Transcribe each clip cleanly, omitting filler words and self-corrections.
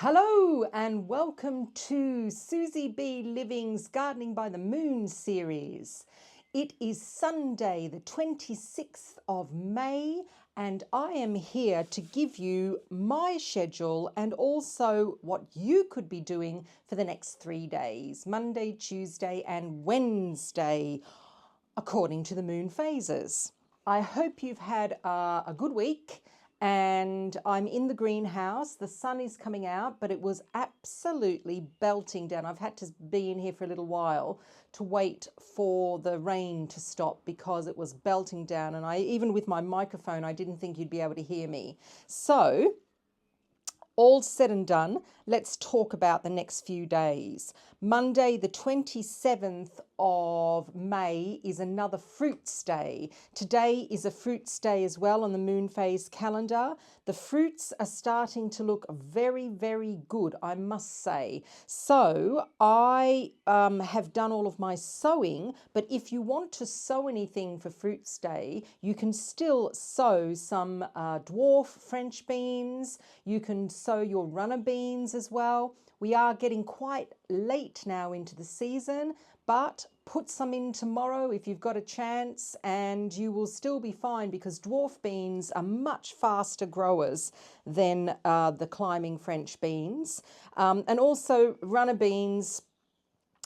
Hello and welcome to SusyBLiving's Gardening by the Moon series. It is Sunday the 26th of May and I am here to give you my schedule and also what you could be doing for the next 3 days, Monday, Tuesday and Wednesday, according to the moon phases. I hope you've had a good week. And I'm in the greenhouse. The sun is coming out, but it was absolutely belting down. I've had to be in here for a little while to wait for the rain to stop because it was belting down. And even with my microphone, I didn't think you'd be able to hear me. So, all said and done, let's talk about the next few days. Monday, the 27th of May is another fruits day. Today is a fruits day as well on the moon phase calendar. The fruits are starting to look very, very good, I must say. So I have done all of my sowing, but if you want to sow anything for fruits day, you can still sow some dwarf French beans. You can sow your runner beans as well. We are getting quite late now into the season, but put some in tomorrow if you've got a chance and you will still be fine because dwarf beans are much faster growers than the climbing French beans. And also runner beans,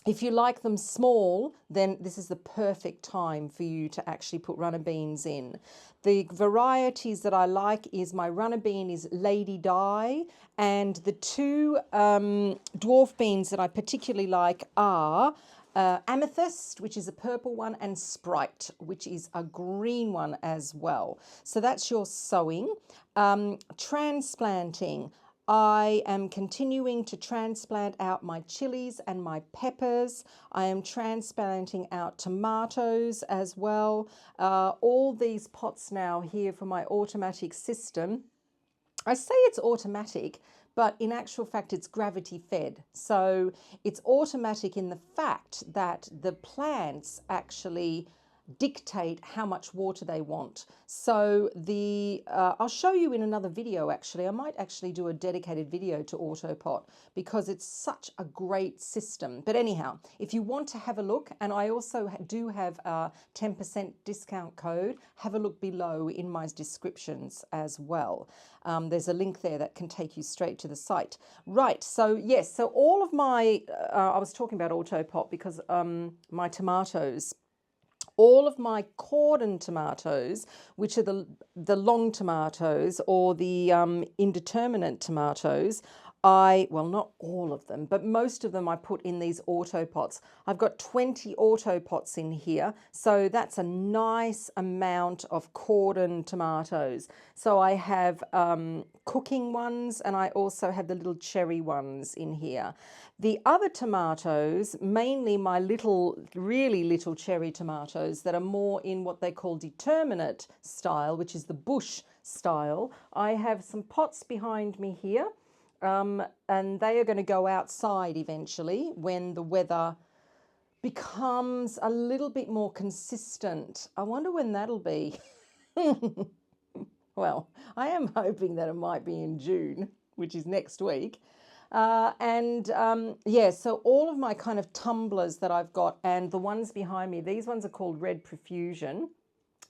if you like them small, then this is the perfect time for you to actually put runner beans in. The varieties that I like is my runner bean is Lady Di, and the two dwarf beans that I particularly like are Amethyst, which is a purple one, and Sprite, which is a green one as well. So that's your sowing. Transplanting. I am continuing to transplant out my chilies and my peppers. I am transplanting out tomatoes as well. All these pots now here for my automatic system. I say it's automatic, but in actual fact, it's gravity fed. So it's automatic in the fact that the plants actually dictate how much water they want. So I'll show you in another video actually. I might actually do a dedicated video to Autopot because it's such a great system. But anyhow, if you want to have a look, and I also do have a 10% discount code, have a look below in my descriptions as well. There's a link there that can take you straight to the site. Right, so yes, so all of my, I was talking about Autopot because my tomatoes, all of my cordon tomatoes, which are the long tomatoes or the indeterminate tomatoes, well, not all of them, but most of them I put in these Autopots. I've got 20 Autopots in here, so that's a nice amount of cordon tomatoes. So I have cooking ones and I also have the little cherry ones in here. The other tomatoes, mainly my really little cherry tomatoes that are more in what they call determinate style, which is the bush style. I have some pots behind me here. And they are going to go outside eventually when the weather becomes a little bit more consistent. I wonder when that'll be. Well, I am hoping that it might be in June, which is next week. Yeah, so all of my kind of tumblers that I've got and the ones behind me, these ones are called Red Profusion.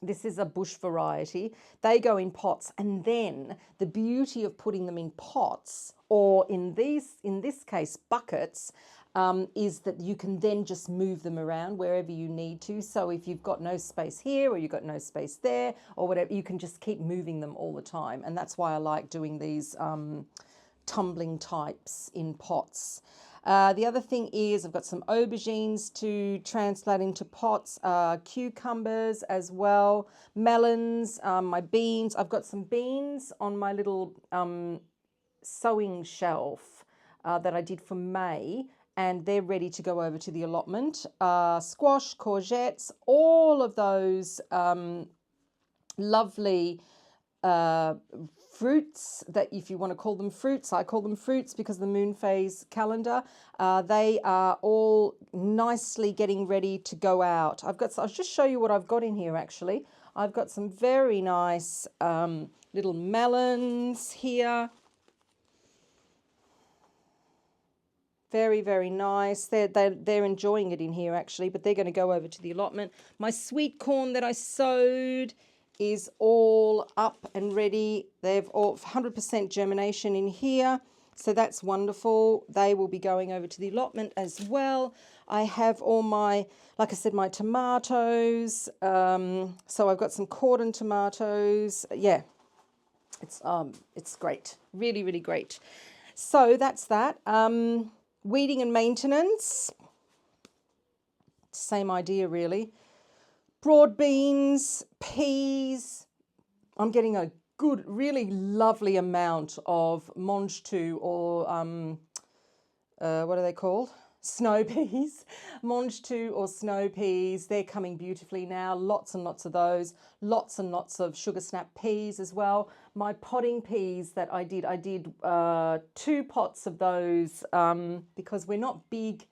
This is a bush variety. They go in pots, and then the beauty of putting them in pots, or in this case buckets, is that you can then just move them around wherever you need to. So if you've got no space here or you've got no space there or whatever, you can just keep moving them all the time. And that's why I like doing these tumbling types in pots. The other thing is I've got some aubergines to transplant into pots, cucumbers as well, melons, my beans. I've got some beans on my little sowing shelf that I did for May, and they're ready to go over to the allotment. Squash, courgettes, all of those lovely fruits that, if you want to call them fruits, I call them fruits because of the moon phase calendar. They are all nicely getting ready to go out. I'll just show you what I've got in here actually. I've got some very nice little melons here. Very, very nice. They're enjoying it in here actually, but they're going to go over to the allotment. My sweet corn that I sowed is all up and ready. They've all 100% germination in here. So that's wonderful. They will be going over to the allotment as well. I have all my, like I said, my tomatoes. So I've got some cordon tomatoes. Yeah, it's great. Really, really great. So that's that. Weeding and maintenance. Same idea really. Broad beans, peas. I'm getting a good, really lovely amount of mange tout or what are they called? Snow peas. Mange tout or snow peas. They're coming beautifully now. Lots and lots of those. Lots and lots of sugar snap peas as well. My potting peas that I did 2 pots of those because we're not big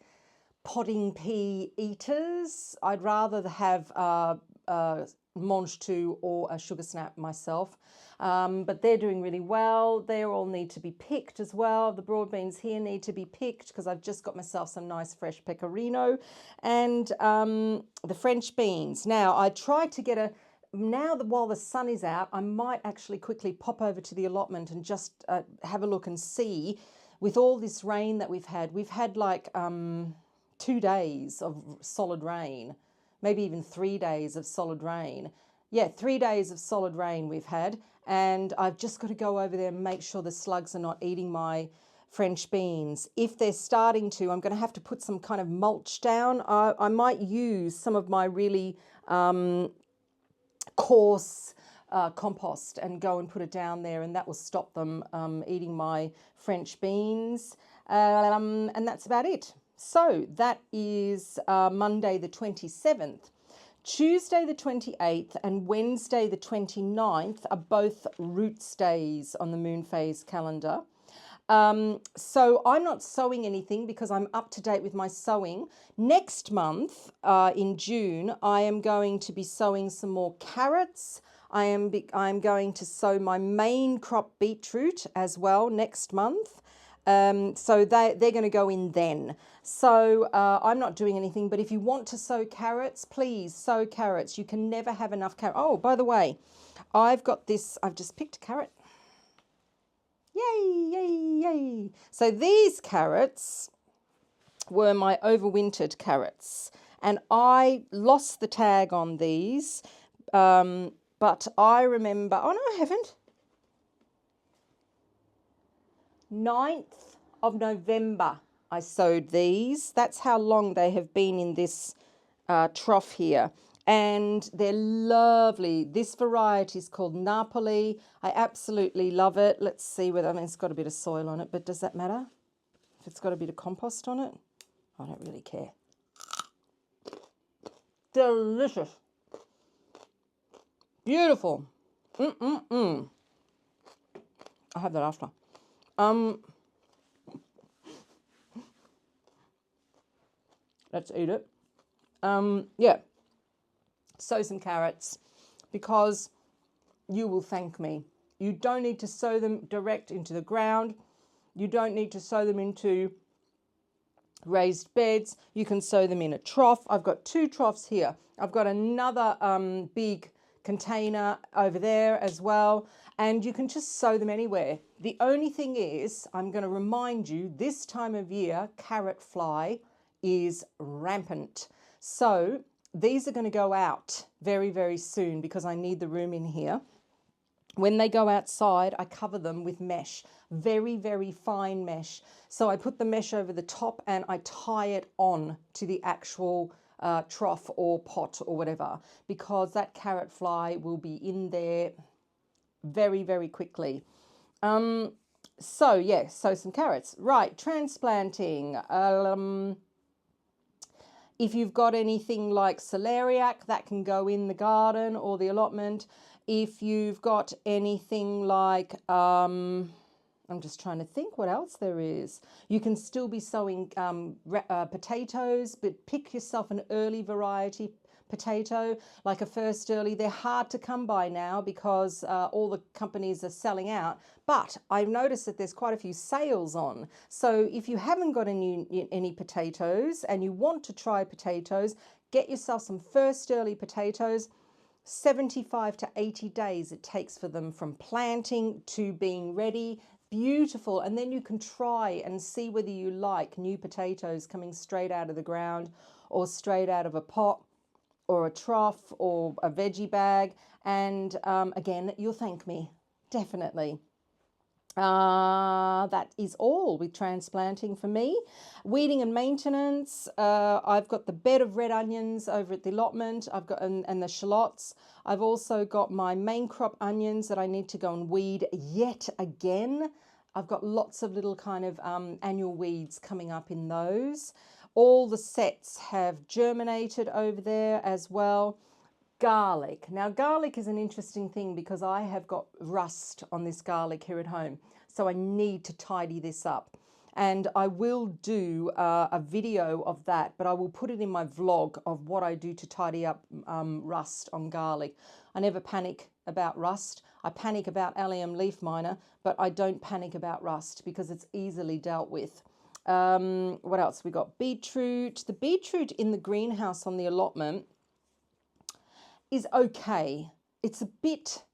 potting pea eaters. I'd rather have mange tout or a sugar snap myself. But they're doing really well. They all need to be picked as well. The broad beans here need to be picked because I've just got myself some nice fresh pecorino. And the French beans. Now, I tried to get while the sun is out, I might actually quickly pop over to the allotment and just have a look and see. With all this rain that we've had like 2 days of solid rain, maybe even 3 days of solid rain. Yeah, 3 days of solid rain we've had, and I've just got to go over there and make sure the slugs are not eating my French beans. If they're starting to, I'm going to have to put some kind of mulch down. I might use some of my really coarse compost and go and put it down there, and that will stop them eating my French beans. And that's about it. So that is Monday the 27th. Tuesday the 28th and Wednesday the 29th are both roots days on the moon phase calendar. So I'm not sowing anything because I'm up to date with my sowing. Next month, in June, I am going to be sowing some more carrots. I am going to sow my main crop beetroot as well next month. So they're going to go in then. So I'm not doing anything, but if you want to sow carrots, please sow carrots. You can never have enough carrots. Oh, by the way, I've got this, I've just picked a carrot. Yay, yay, yay. So these carrots were my overwintered carrots, and I lost the tag on these, but I remember, oh no, I haven't. 9th of November I sowed these. That's how long they have been in this trough here. And they're lovely. This variety is called Napoli. I absolutely love it. Let's see whether, I mean, it's got a bit of soil on it, but does that matter? If it's got a bit of compost on it? I don't really care. Delicious. Beautiful. I'll have that after. Let's eat it. Yeah. Sow some carrots because you will thank me. You don't need to sow them direct into the ground. You don't need to sow them into raised beds. You can sow them in a trough. I've got 2 troughs here. I've got another big container over there as well, and you can just sow them anywhere. The only thing is, I'm going to remind you, this time of year, carrot fly is rampant. So these are going to go out very, very soon because I need the room in here. When they go outside, I cover them with mesh, very, very fine mesh. So I put the mesh over the top and I tie it on to the actual trough or pot or whatever, because that carrot fly will be in there very, very quickly. So yeah, sow some carrots. Right, transplanting. If you've got anything like celeriac, that can go in the garden or the allotment. If you've got anything like, I'm just trying to think what else there is. You can still be sowing potatoes, but pick yourself an early variety. potato, like a first early. They're hard to come by now because all the companies are selling out. But I've noticed that there's quite a few sales on. So if you haven't got any potatoes and you want to try potatoes, get yourself some first early potatoes. 75 to 80 days it takes for them from planting to being ready. Beautiful. And then you can try and see whether you like new potatoes coming straight out of the ground or straight out of a pot or a trough or a veggie bag. And again, you'll thank me, definitely. That is all with transplanting for me. Weeding and maintenance. I've got the bed of red onions over at the allotment. I've got and the shallots. I've also got my main crop onions that I need to go and weed yet again. I've got lots of little kind of annual weeds coming up in those. All the sets have germinated over there as well. Garlic. Now, garlic is an interesting thing because I have got rust on this garlic here at home. So I need to tidy this up. And I will do a video of that, but I will put it in my vlog of what I do to tidy up rust on garlic. I never panic about rust. I panic about allium leaf miner, but I don't panic about rust because it's easily dealt with. What else? We got beetroot. The beetroot in the greenhouse on the allotment is okay. It's a bit,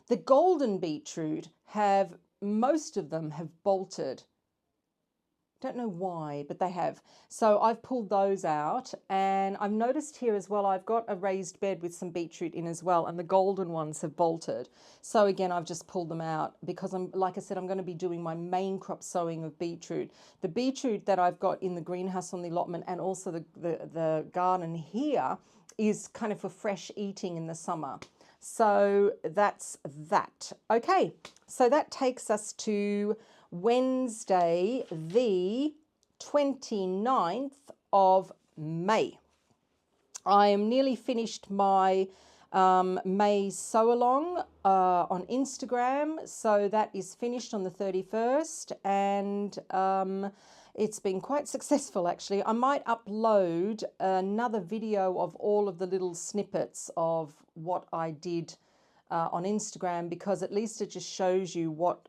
the golden beetroot most of them have bolted. Don't know why, but they have. So I've pulled those out, and I've noticed here as well, I've got a raised bed with some beetroot in as well, and the golden ones have bolted. So again, I've just pulled them out because like I said, I'm going to be doing my main crop sowing of beetroot. The beetroot that I've got in the greenhouse on the allotment and also the garden here is kind of for fresh eating in the summer. So that's that. Okay, so that takes us to Wednesday, the 29th of May. I am nearly finished my May sew along on Instagram. So that is finished on the 31st, and it's been quite successful actually. I might upload another video of all of the little snippets of what I did on Instagram, because at least it just shows you what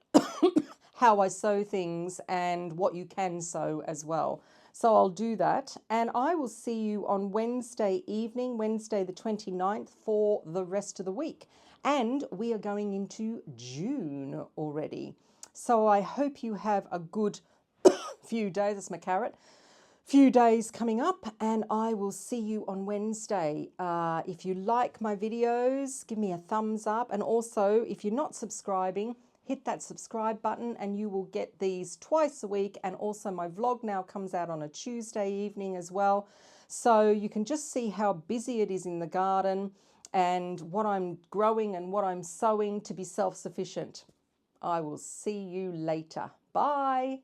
how I sew things and what you can sew as well. So I'll do that, and I will see you on Wednesday evening, Wednesday the 29th, for the rest of the week. And we are going into June already. So I hope you have a good few days. That's my carrot. Few days coming up, and I will see you on Wednesday. If you like my videos, give me a thumbs up, and also if you're not subscribing, hit that subscribe button and you will get these twice a week. And also my vlog now comes out on a Tuesday evening as well. So you can just see how busy it is in the garden and what I'm growing and what I'm sowing to be self-sufficient. I will see you later. Bye.